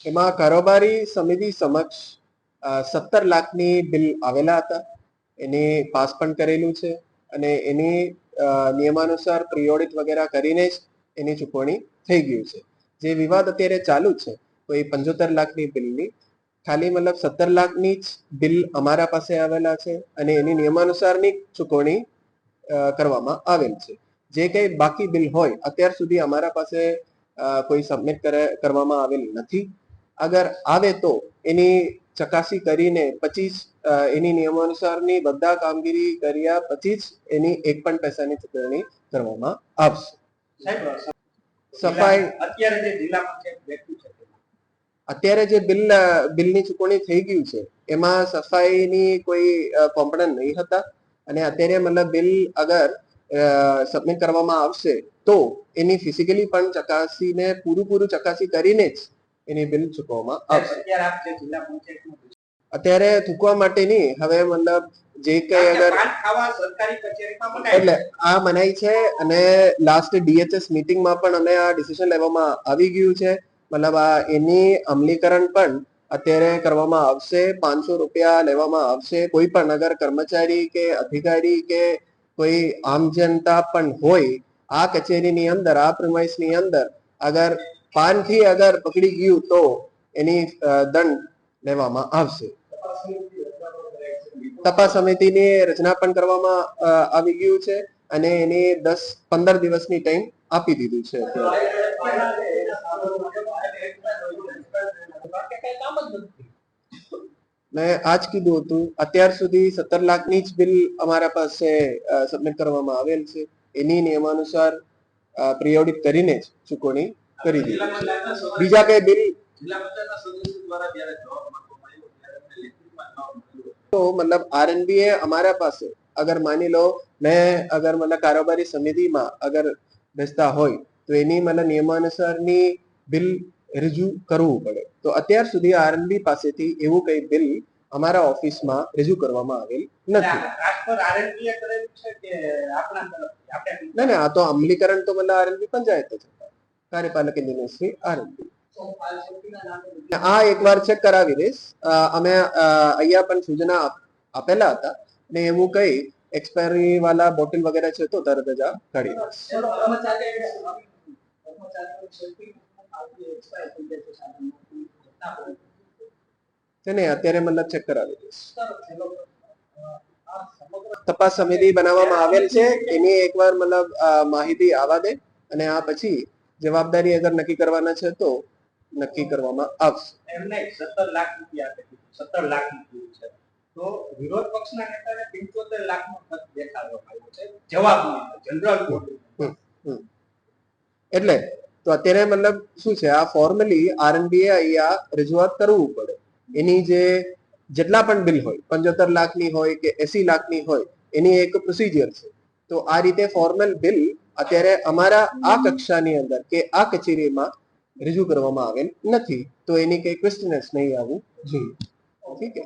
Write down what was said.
એમાં કારોબારી સમિતિ સમક્ષ 17 લાખની બિલ આવેલા હતા. એને પાસ પણ કરેલું છે અને એની નિયમાનુસાર પ્રિયોડિત વગેરે કરીને જ એની ચૂકવણી થઈ ગયું છે. જે વિવાદ અત્યારે ચાલુ છે તો એ 75 લાખની બિલની ખાલી મતલબ 17 લાખની જ બિલ અમારા પાસે આવેલા છે અને એની નિયમાનુસારની ચૂકવણી કરવામાં આવેલ છે. જે કંઈ બાકી બિલ હોય અત્યાર સુધી અમારા પાસે કોઈ સબમિટ કરવામાં આવેલ નથી. અગર આવે તો એની ચકાસી કરીને 25 એની નિયમાનુસારની બધા કામગીરી કર્યા પછી જ એની એક પણ પૈસાની ચૂકવણી કરવામાં આવશે. સફાઈ અત્યારે જે બિલની ચૂકવણી થઈ ગયું છે એમાં સફાઈની કોઈ કોમ્પોનન્ટ નહીં હતા અને અત્યારે મતલબ બિલ અગર સબમિટ કરવામાં આવશે તો એની ફિઝિકલી પણ ચકાસીને પૂરું ચકાસી કરીને જ એની બિલ ચૂકવવામાં આવશે. અત્યારે થૂકવા માટે નહીં, હવે મતલબ જે કઈ અગર એટલે આ મનાઈ છે અને લાસ્ટ DHS મીટિંગમાં પણ અમે આ ડિસિઝન લેવામાં આવી ગયું છે. મતલબ આ એની અમલીકરણ પણ અત્યારે કરવામાં આવશે. 500 રૂપિયા લેવામાં આવશે. કોઈ પણ અગર કર્મચારી કે અધિકારી કે કોઈ આમ જનતા પણ હોય આ કચેરીની અંદર, આ પ્રિમાઇસની અંદર અગર પાનથી અગર પકડી ગયું તો એની દંડ લેવામાં આવશે. તપાસ સમિતિની રચના પણ કરવામાં આવી ગયું છે અને એની 10-15 દિવસની ટાઈમ આપી દીધું છે. મેં આજ કીધું હતું અત્યાર સુધી 17 લાખની જ બિલ અમારા પાસે સબમિટ કરવામાં આવેલ છે. એની નિયમાનુસાર પ્રિયોડિત કરીને જ ચૂકવણી કરી દીધી છે. બીજા કઈ બિલ તો મતલબ RNBએ અમારા પાસે અગર માની લો મેં અગર મતલબ કારોબારી સમિતિમાં અગર બેસતા હોય તો એની મતલબ નિયમાનુસારની બિલ રજૂ કરવું પડે. તો અત્યાર સુધી RNB પાસેથી એવું કઈ બિલ અમારા ઓફિસમાં રજૂ કરવામાં આવેલ નથી. ના, આ તો અમલીકરણ તો મતલબ RNB પંચાયત છે, કાર્યપાલક ઇજનેર શ્રી RNB. આ એકવાર ચેક કરાવી દઈશ. અમે અહીંયા પણ સૂચના આપેલા હતા ને એવું કઈ એક્સપાયરી વાળા બોટલ વગેરે છે તો તરત જ આ કાઢી દઈશ. અત્યારે મતલબ ચેક કરાવી દઈશ. તપાસ સમિતિ બનાવવામાં આવેલ છે એની એકવાર મતલબ માહિતી આવવા દે અને આ પછી જવાબદારી અગર નક્કી કરવાના છે તો નક્કી કરવામાં આવશે. એમને 17 લાખ રૂપિયા 17 લાખ છે તો વિરોધ પક્ષના નેતાને 75 લાખનો ખર્ચ દેખાડવામાં આવ્યો છે જવાબમાં જનરલ કોર્ટ. એટલે તો અત્યારે મતલબ શું છે આ ફોર્મલી RNBએ અહીંયા રજૂઆત કરવું પડે. એની જેટલા પણ બિલ હોય 75 લાખની હોય કે 80 લાખની હોય એની એક પ્રોસિજર છે. તો આ રીતે ફોર્મલ બિલ અત્યારે અમારા આ કક્ષાની અંદર કે આ કચેરીમાં રજૂ કરવામાં આવેલ નથી તો એની કઈ ક્વેશ્ચન નહીં આવવું જોઈએ. ઠીક છે.